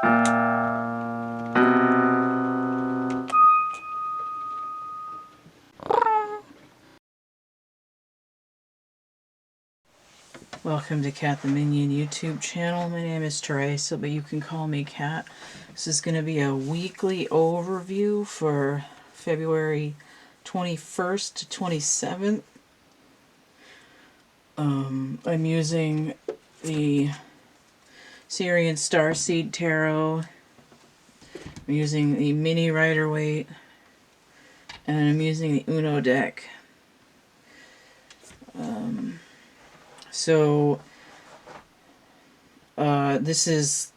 Welcome to Cat the Minion YouTube channel. My name is Theresa, but you can call me Cat. This is going to be a weekly overview for February 21st to 27th. I'm using the Syrian Starseed Tarot. I'm using the Mini Rider-Waite. And I'm using the Uno deck. This is,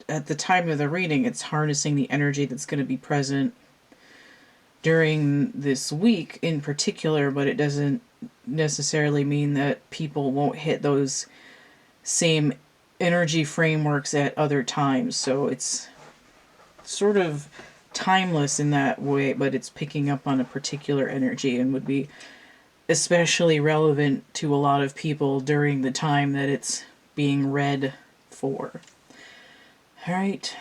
at the time of the reading, it's harnessing the energy that's going to be present during this week in particular, but it doesn't necessarily mean that people won't hit those same energy frameworks at other times. So it's sort of timeless in that way, but it's picking up on a particular energy and would be especially relevant to a lot of people during the time that it's being read for. Alright,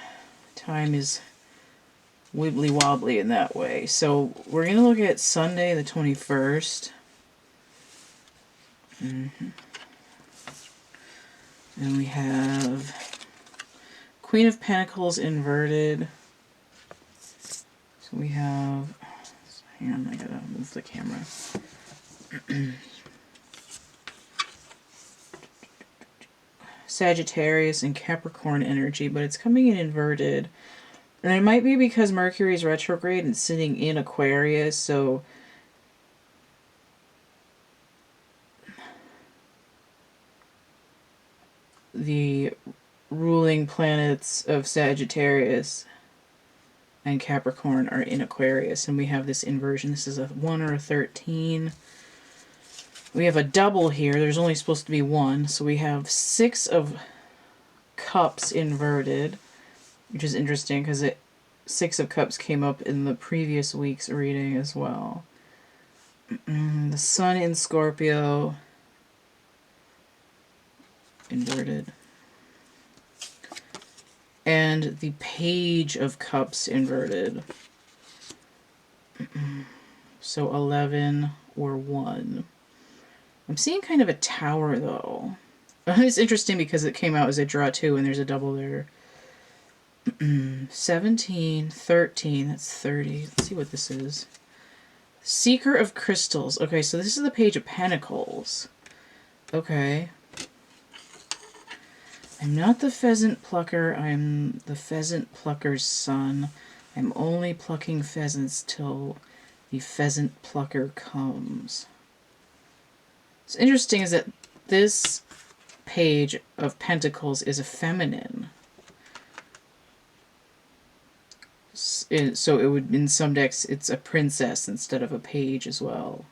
time is wibbly wobbly in that way. So we're going to look at Sunday the 21st. And we have Queen of Pentacles inverted. So we have, hang on, I gotta move the camera. Sagittarius and Capricorn energy, but it's coming in inverted. And it might be because Mercury's retrograde and sitting in Aquarius, so the ruling planets of Sagittarius and Capricorn are in Aquarius, and we have this inversion. This is a 1 or a 13. We have a double here. There's only supposed to be 1, so we have 6 of Cups inverted, which is interesting because 6 of Cups came up in the previous week's reading as well. The Sun in Scorpio inverted. And the Page of Cups inverted. So 11 or 1. I'm seeing kind of a tower, though. It's interesting because it came out as a draw 2, and there's a double there. 17, 13, that's 30. Let's see what this is. Seeker of Crystals. Okay, so this is the Page of Pentacles. Okay. I'm not the pheasant plucker. I'm the pheasant plucker's son. I'm only plucking pheasants till the pheasant plucker comes. What's interesting is that this Page of Pentacles is a feminine. So it would, in some decks, it's a princess instead of a page as well.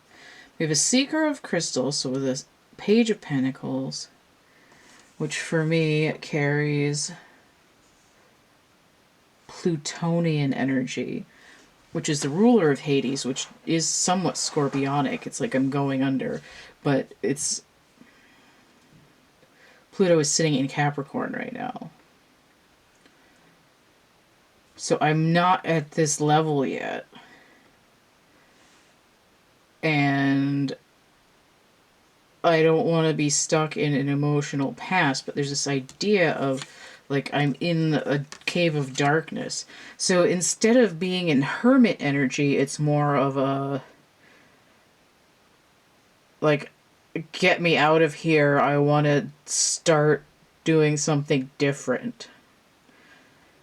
We have a Seeker of Crystals, so with a Page of Pentacles, which for me carries Plutonian energy, which is the ruler of Hades, which is somewhat scorpionic. It's like I'm going under, but it's Pluto is sitting in Capricorn right now. So I'm not at this level yet. And I don't want to be stuck in an emotional past, but there's this idea of, like, I'm in a cave of darkness. So instead of being in hermit energy, it's more of a, like, get me out of here. I want to start doing something different.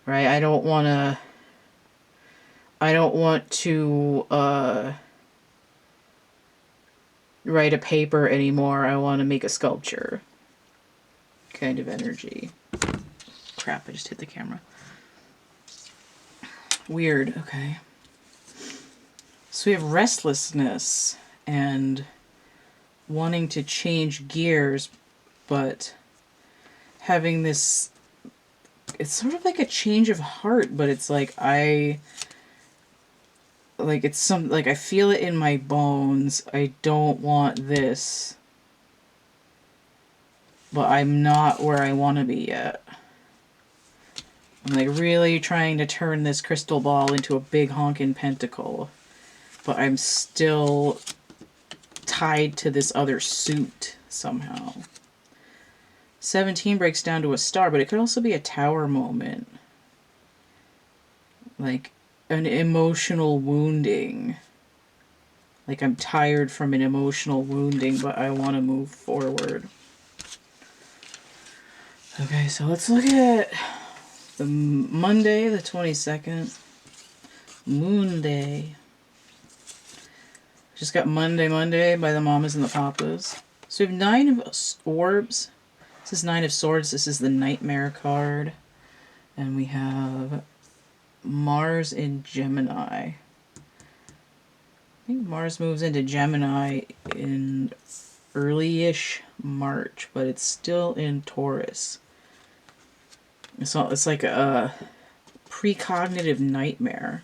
Right? I don't want to write a paper anymore. I want to make a sculpture. Kind of energy. Crap, I just hit the camera. Weird, okay. So we have restlessness and wanting to change gears, but having this, it's sort of like a change of heart, but it's like I feel it in my bones. I don't want this, but I'm not where I want to be yet. I'm like really trying to turn this crystal ball into a big honkin' pentacle. But I'm still tied to this other suit somehow. 17 breaks down to a star, but it could also be a tower moment. Like an emotional wounding. Like I'm tired from an emotional wounding, but I want to move forward. Okay, so let's look at the Monday, the 22nd. Moon Day. Just got Monday by the Mamas and the Papas. So we have 9 of orbs. This is 9 of swords. This is the Nightmare card. And we have Mars in Gemini. I think Mars moves into Gemini in early-ish March, but it's still in Taurus. So it's like a precognitive nightmare.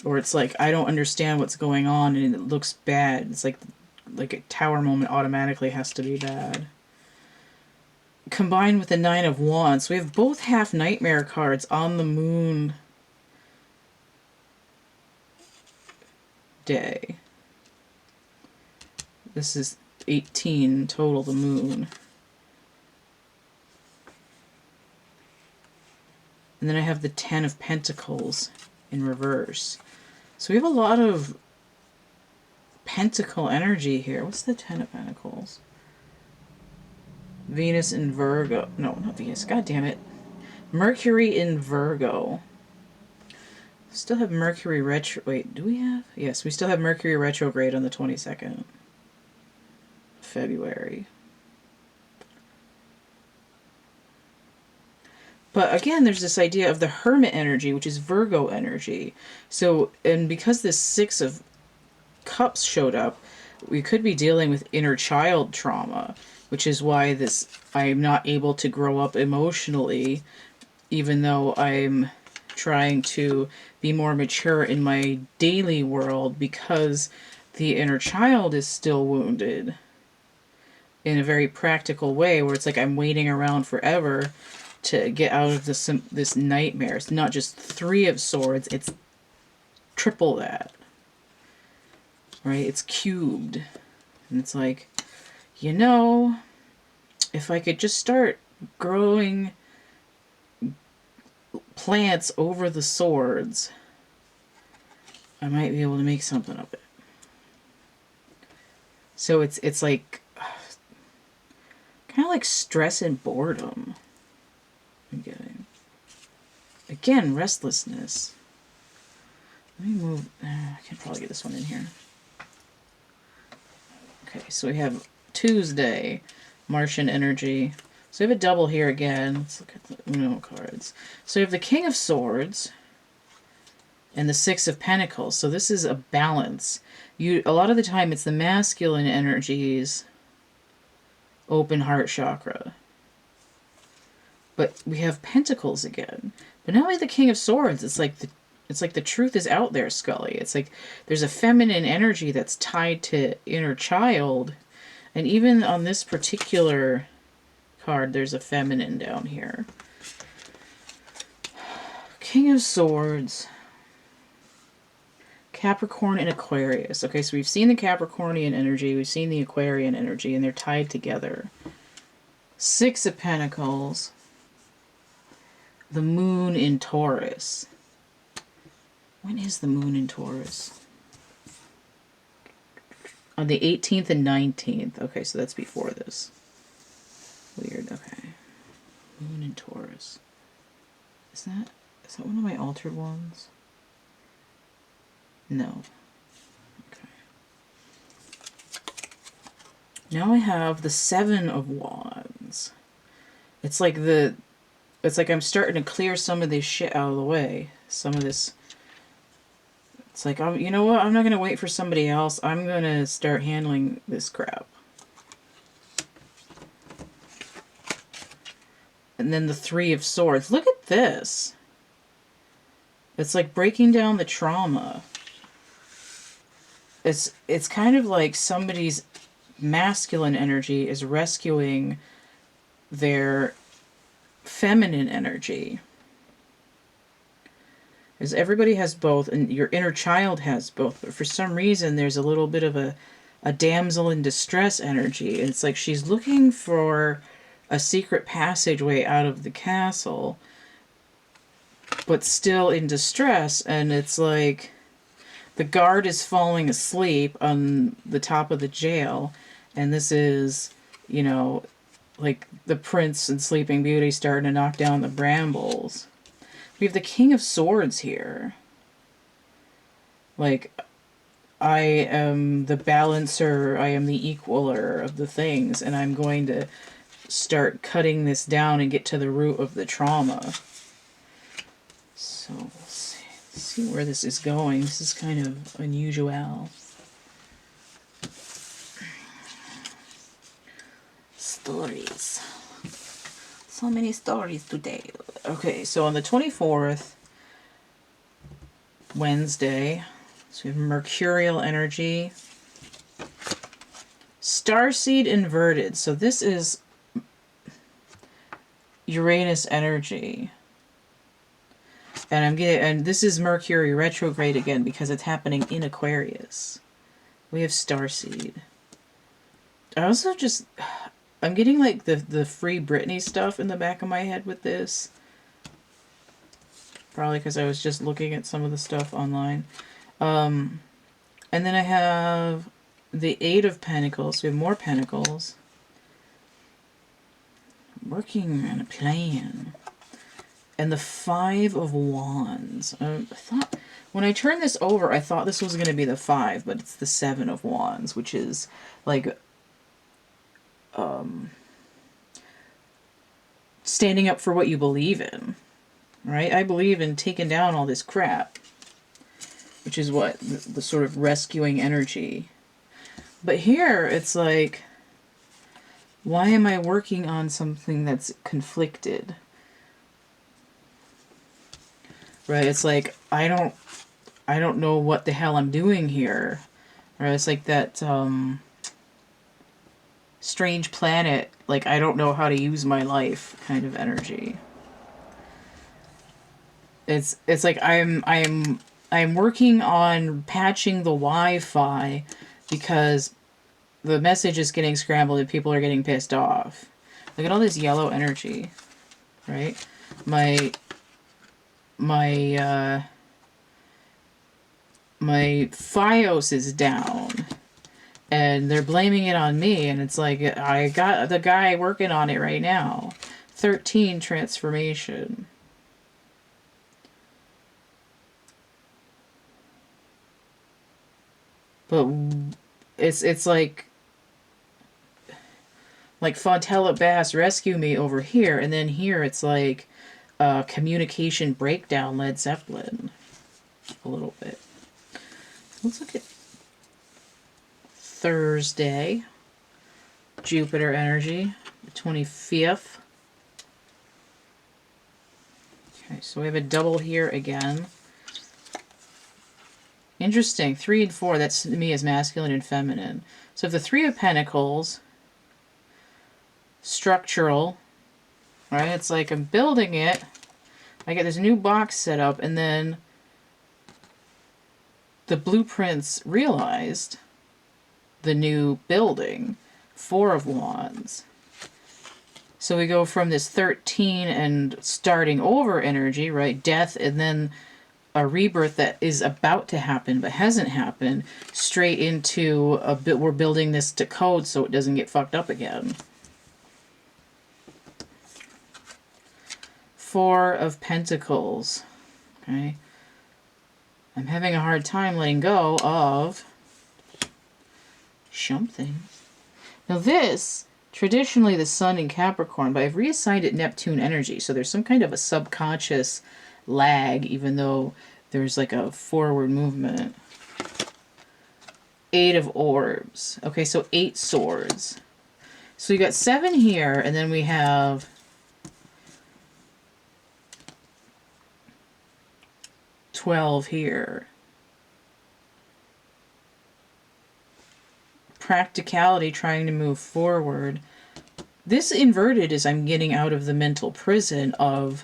Or it's like, I don't understand what's going on and it looks bad. It's like a tower moment automatically has to be bad. Combined with the 9 of Wands, we have both half nightmare cards on the Moon Day. This is 18 total, the Moon. And then I have the 10 of Pentacles in reverse. So we have a lot of Pentacle energy here. What's the 10 of Pentacles? Venus in Virgo. No, not Venus. God damn it. Mercury in Virgo. Still have Mercury retro... Wait, do we have? Yes, we still have Mercury retrograde on the 22nd of February. But again, there's this idea of the Hermit energy, which is Virgo energy. So, and because this 6 of Cups showed up, we could be dealing with inner child trauma, which is why I'm not able to grow up emotionally, even though I'm trying to be more mature in my daily world, because the inner child is still wounded in a very practical way, where it's like I'm waiting around forever to get out of this nightmare. It's not just 3 of swords, it's triple that. Right? It's cubed. And it's like, you know, if I could just start growing plants over the swords, I might be able to make something of it. So it's like kind of like stress and boredom I'm getting. Again, restlessness. Let me move. I can probably get this one in here. Okay, so we have Tuesday, Martian energy. So we have a double here again. Let's look at the Uno cards. So we have the King of Swords and the 6 of Pentacles. So this is a balance. A lot of the time it's the masculine energies open heart chakra. But we have Pentacles again. But now we have the King of Swords. It's like the truth is out there, Scully. It's like there's a feminine energy that's tied to inner child. And even on this particular card, there's a feminine down here. King of Swords. Capricorn and Aquarius. Okay, so we've seen the Capricornian energy. We've seen the Aquarian energy, and they're tied together. 6 of Pentacles. The Moon in Taurus. When is the Moon in Taurus? On the 18th and 19th. Okay, so that's before this. Weird, okay. Moon in Taurus. Is that one of my altered ones? No. Okay. Now I have the 7 of Wands. It's like I'm starting to clear some of this shit out of the way. Some of this. It's like, you know what? I'm not going to wait for somebody else. I'm going to start handling this crap. And then the 3 of Swords. Look at this. It's like breaking down the trauma. It's kind of like somebody's masculine energy is rescuing their feminine energy. Because everybody has both, and your inner child has both, but for some reason there's a little bit of a damsel in distress energy. It's like she's looking for a secret passageway out of the castle, but still in distress, and it's like the guard is falling asleep on the top of the jail, and this is, you know, like the prince and Sleeping Beauty starting to knock down the brambles. We have the King of Swords here. Like, I am the balancer, I am the equaler of the things, and I'm going to start cutting this down and get to the root of the trauma. So, let's see where this is going. This is kind of unusual. Stories. So many stories today. Okay, so on the 24th, Wednesday, so we have mercurial energy. Starseed inverted. So this is Uranus energy. And this is Mercury retrograde again because it's happening in Aquarius. We have Starseed. I also just, I'm getting like the Free Britney stuff in the back of my head with this. Probably because I was just looking at some of the stuff online. And then I have the Eight of Pentacles. We have more Pentacles. Working on a plan. And the Five of Wands. I thought, when I turned this over, I thought this was going to be the 5, but it's the 7 of Wands, which is like standing up for what you believe in, right? I believe in taking down all this crap, which is what the sort of rescuing energy. But here it's like, why am I working on something that's conflicted? Right? It's like, I don't know what the hell I'm doing here. Right? It's like that Strange Planet, like I don't know how to use my life kind of energy. It's like I'm working on patching the Wi-Fi because the message is getting scrambled and people are getting pissed off. Look at all this yellow energy, right? My Fios is down and they're blaming it on me, and it's like, I got the guy working on it right now. 13 transformation. But it's like Fontella Bass rescue me over here, and then here it's like communication breakdown Led Zeppelin a little bit. Let's look at Thursday. Jupiter energy, the 25th. Okay, so we have a double here again. Interesting. 3 and 4, that's to me as masculine and feminine. So the 3 of Pentacles, structural, right? It's like I'm building it. I get this new box set up, and then the blueprints realized the new building. 4 of Wands. So we go from this 13 and starting over energy, right? Death, and then a rebirth that is about to happen but hasn't happened, straight into a bit. We're building this to code so it doesn't get fucked up again. 4 of Pentacles. Okay. I'm having a hard time letting go of something. Now this, traditionally the Sun in Capricorn, but I've reassigned it Neptune energy, so there's some kind of a subconscious lag, even though there's like a forward movement. 8 of Orbs. Okay, so 8 swords. So we got 7 here, and then we have 12 here. Practicality, trying to move forward. This inverted is I'm getting out of the mental prison of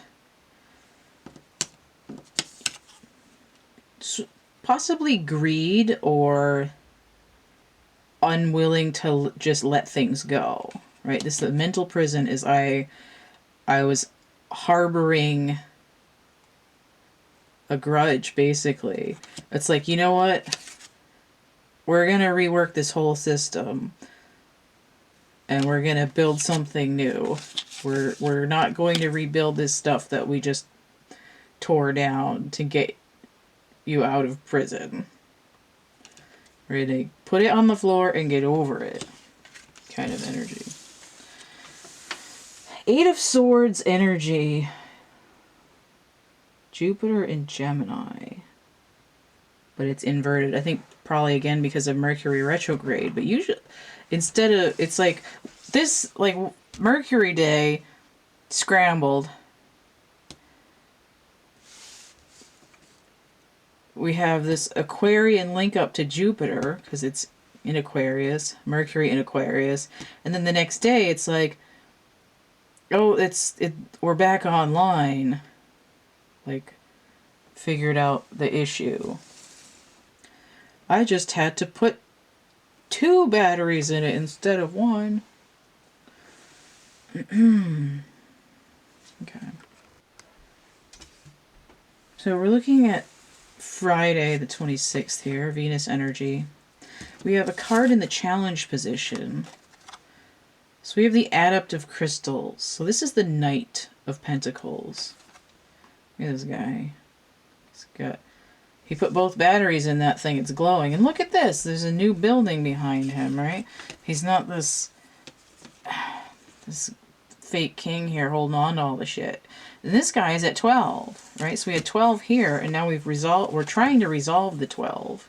possibly greed or unwilling to just let things go, right? This the mental prison is I was harboring a grudge, basically. It's like, you know what? We're going to rework this whole system and we're going to build something new. We're not going to rebuild this stuff that we just tore down to get you out of prison. We're going to put it on the floor and get over it. Kind of energy. Eight of Swords energy. Jupiter in Gemini. But it's inverted. I think probably again because of Mercury retrograde. But usually, instead of, it's like this, like Mercury day scrambled. We have this Aquarian link up to Jupiter because it's in Aquarius, Mercury in Aquarius, and then the next day it's like, oh, we're back online. Like, figured out the issue. I just had to put 2 batteries in it instead of 1. Okay. So we're looking at Friday the 26th here, Venus energy. We have a card in the challenge position. So we have the Adept of Crystals. So this is the Knight of Pentacles. Look at this guy. He put both batteries in that thing. It's glowing. And look at this. There's a new building behind him, right? He's not this fake king here holding on to all the shit. And this guy is at 12, right? So we had 12 here, and now we're trying to resolve the 12.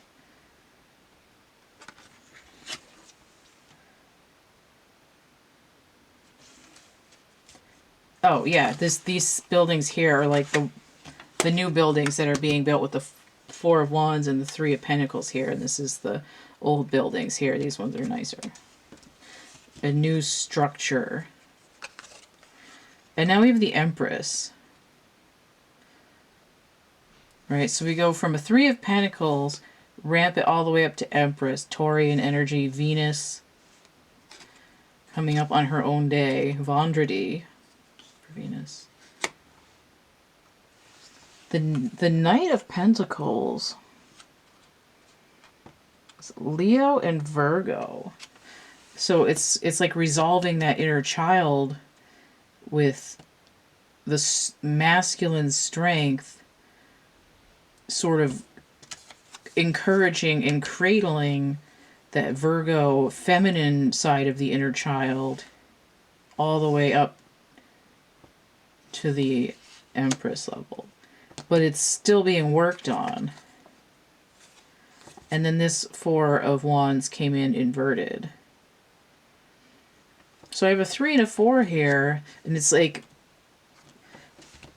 Oh, yeah, these buildings here are like the new buildings that are being built with the 4 of Wands and the 3 of Pentacles here, and this is the old buildings here. These ones are nicer. A new structure. And now we have the Empress. Right, so we go from a 3 of Pentacles, ramp it all the way up to Empress, Taurian energy, Venus coming up on her own day, Vendredi for Venus. The Knight of Pentacles, it's Leo and Virgo. So it's like resolving that inner child with the masculine strength, sort of encouraging and cradling that Virgo feminine side of the inner child all the way up to the Empress level. But it's still being worked on. And then this 4 of Wands came in inverted. So I have a 3 and a 4 here, and it's like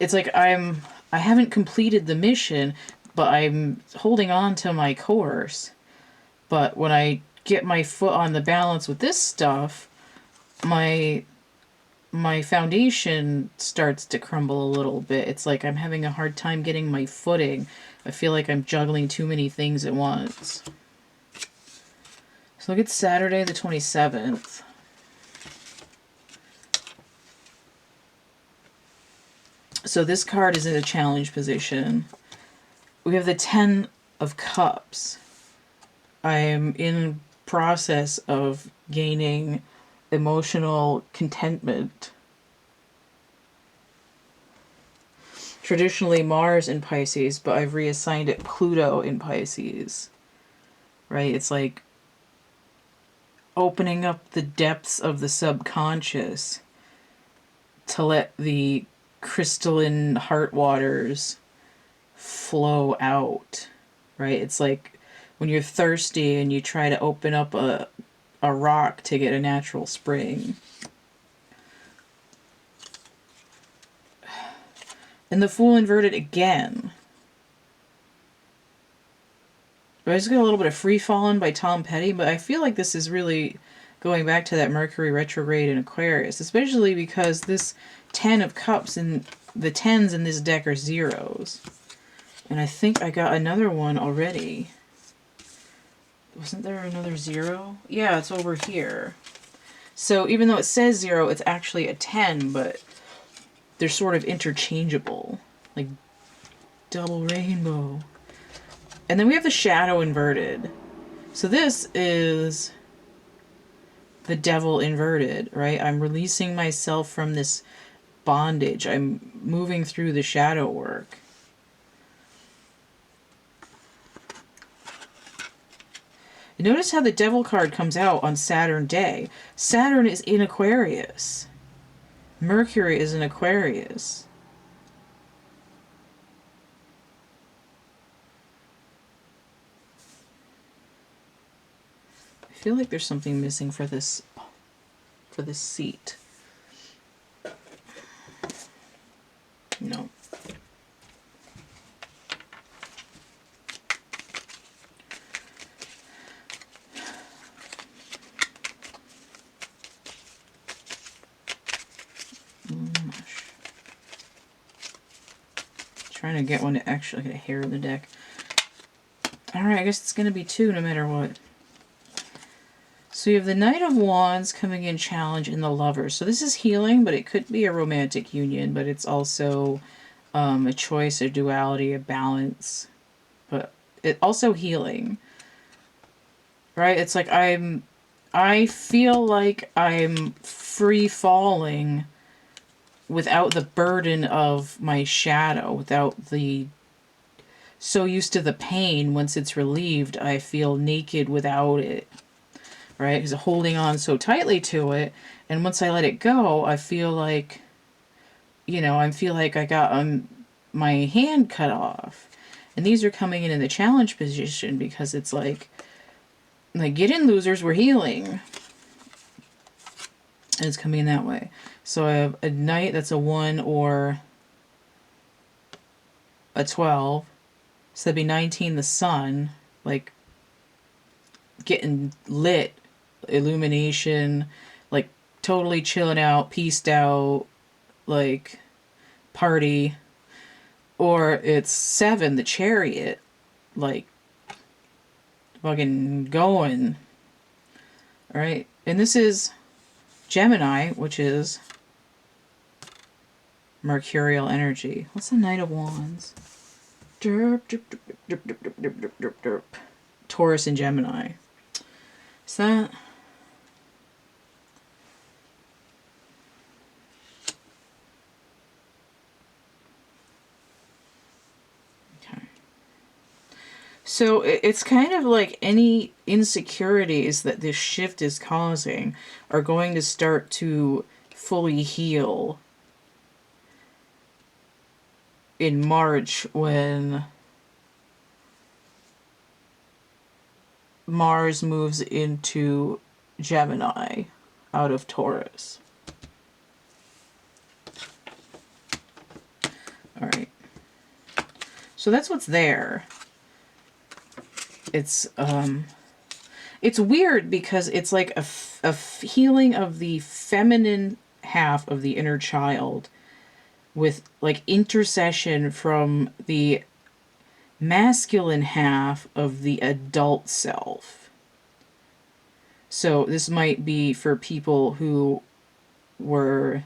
I haven't completed the mission, but I'm holding on to my course. But when I get my foot on the balance with this stuff, my foundation starts to crumble a little bit. It's like I'm having a hard time getting my footing. I feel like I'm juggling too many things at once. So look at Saturday the 27th. So this card is in a challenge position. We have the 10 of Cups. I am in process of gaining emotional contentment. Traditionally Mars in Pisces, but I've reassigned it Pluto in Pisces. Right? It's like opening up the depths of the subconscious to let the crystalline heart waters flow out. Right? It's like when you're thirsty and you try to open up a rock to get a natural spring. And the Fool inverted again. I just got a little bit of Free Fallin' by Tom Petty, but I feel like this is really going back to that Mercury retrograde in Aquarius, especially because this 10 of Cups and the 10s in this deck are zeros. And I think I got another one already. Wasn't there another 0? Yeah, it's over here. So even though it says 0, it's actually a 10, but they're sort of interchangeable. Like double rainbow. And then we have the shadow inverted. So this is the devil inverted, right? I'm releasing myself from this bondage. I'm moving through the shadow work. Notice how the devil card comes out on Saturn day. Saturn is in Aquarius. Mercury is in Aquarius. I feel like there's something missing for this seat. No. Trying to get one to actually get a hair in the deck. Alright, I guess it's going to be 2 no matter what. So you have the Knight of Wands coming in challenge in the Lovers. So this is healing, but it could be a romantic union, but it's also a choice, a duality, a balance. But it also healing. Right? It's like I feel like I'm free falling without the burden of my shadow, without the... So used to the pain, once it's relieved, I feel naked without it. Right? Because holding on so tightly to it, and once I let it go, I feel like, you know, I feel like I got my hand cut off. And these are coming in the challenge position because it's like get in, losers, we're healing. And it's coming in that way. So I have a Knight that's a 1 or a 12. So that'd be 19, the Sun, like getting lit, illumination, like totally chilling out, pieced out, like party. Or it's 7, the Chariot, like fucking going. Alright, and this is Gemini, which is mercurial energy. What's the Knight of Wands? Derp, derp, derp, derp, derp, derp, derp, derp, derp, derp. Taurus and Gemini. Is that... Okay. So it's kind of like any insecurities that this shift is causing are going to start to fully heal in March, when Mars moves into Gemini out of Taurus. All right. So that's what's there. It's weird because it's like a healing of the feminine half of the inner child with like intercession from the masculine half of the adult self. So this might be for people who were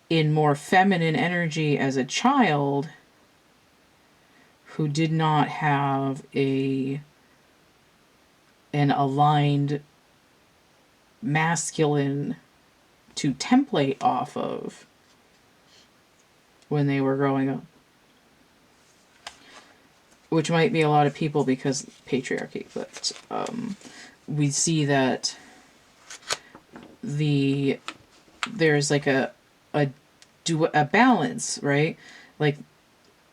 in more feminine energy as a child, who did not have an aligned masculine to template off of when they were growing up. Which might be a lot of people because patriarchy, but we see that there's like a balance, right? Like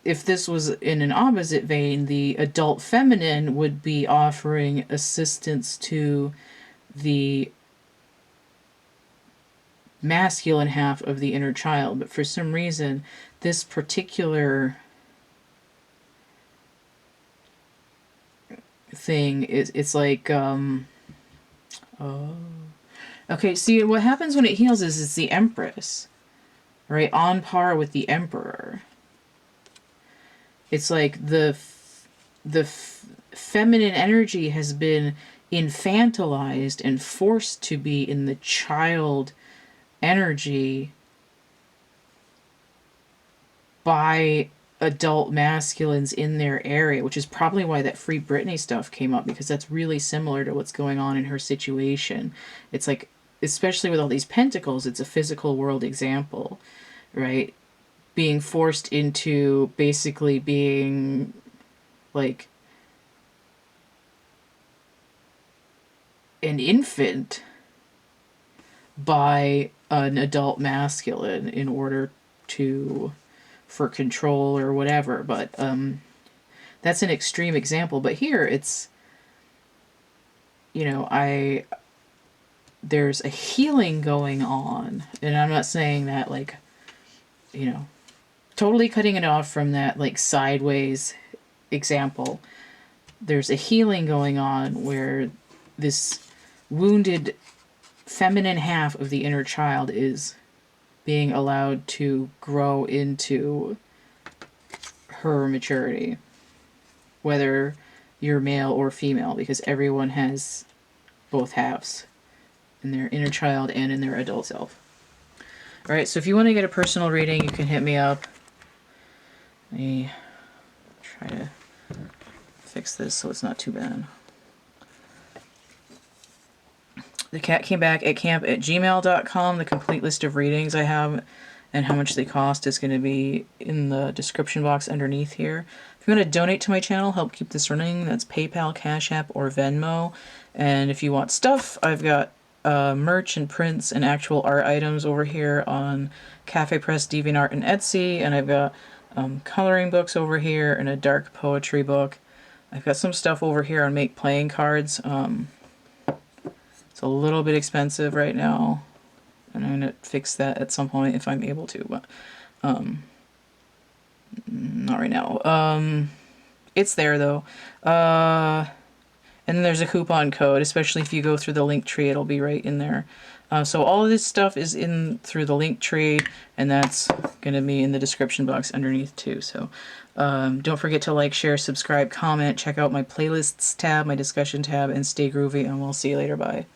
if this was in an opposite vein, the adult feminine would be offering assistance to the masculine half of the inner child. But for some reason, this particular thing is, it's like, Okay, see, what happens when it heals is it's the Empress, right? On par with the Emperor. It's like the feminine energy has been infantilized and forced to be in the child energy by adult masculines in their area, which is probably why that Free Britney stuff came up, because that's really similar to what's going on in her situation. It's like, especially with all these pentacles, it's a physical world example, right? Being forced into basically being like an infant by an adult masculine in order to, for control or whatever. But that's an extreme example. But here it's, you know, there's a healing going on, and I'm not saying that, like, you know, totally cutting it off from that like sideways example. There's a healing going on where this wounded feminine half of the inner child is being allowed to grow into her maturity, whether you're male or female, because everyone has both halves in their inner child and in their adult self. All right, so if you want to get a personal reading, you can hit me up. Let me try to fix this so it's not too bad. The cat came back at camp@gmail.com. The complete list of readings I have and how much they cost is going to be in the description box underneath here. If you want to donate to my channel, help keep this running, that's PayPal, Cash App, or Venmo. And if you want stuff, I've got merch and prints and actual art items over here on Cafe Press, DeviantArt, and Etsy. And I've got coloring books over here and a dark poetry book. I've got some stuff over here on make playing cards. It's a little bit expensive right now, and I'm going to fix that at some point if I'm able to, but not right now. It's there, though. And then there's a coupon code, especially if you go through the link tree, it'll be right in there. So all of this stuff is in through the link tree, and that's going to be in the description box underneath, too. So don't forget to like, share, subscribe, comment, check out my playlists tab, my discussion tab, and stay groovy, and we'll see you later. Bye.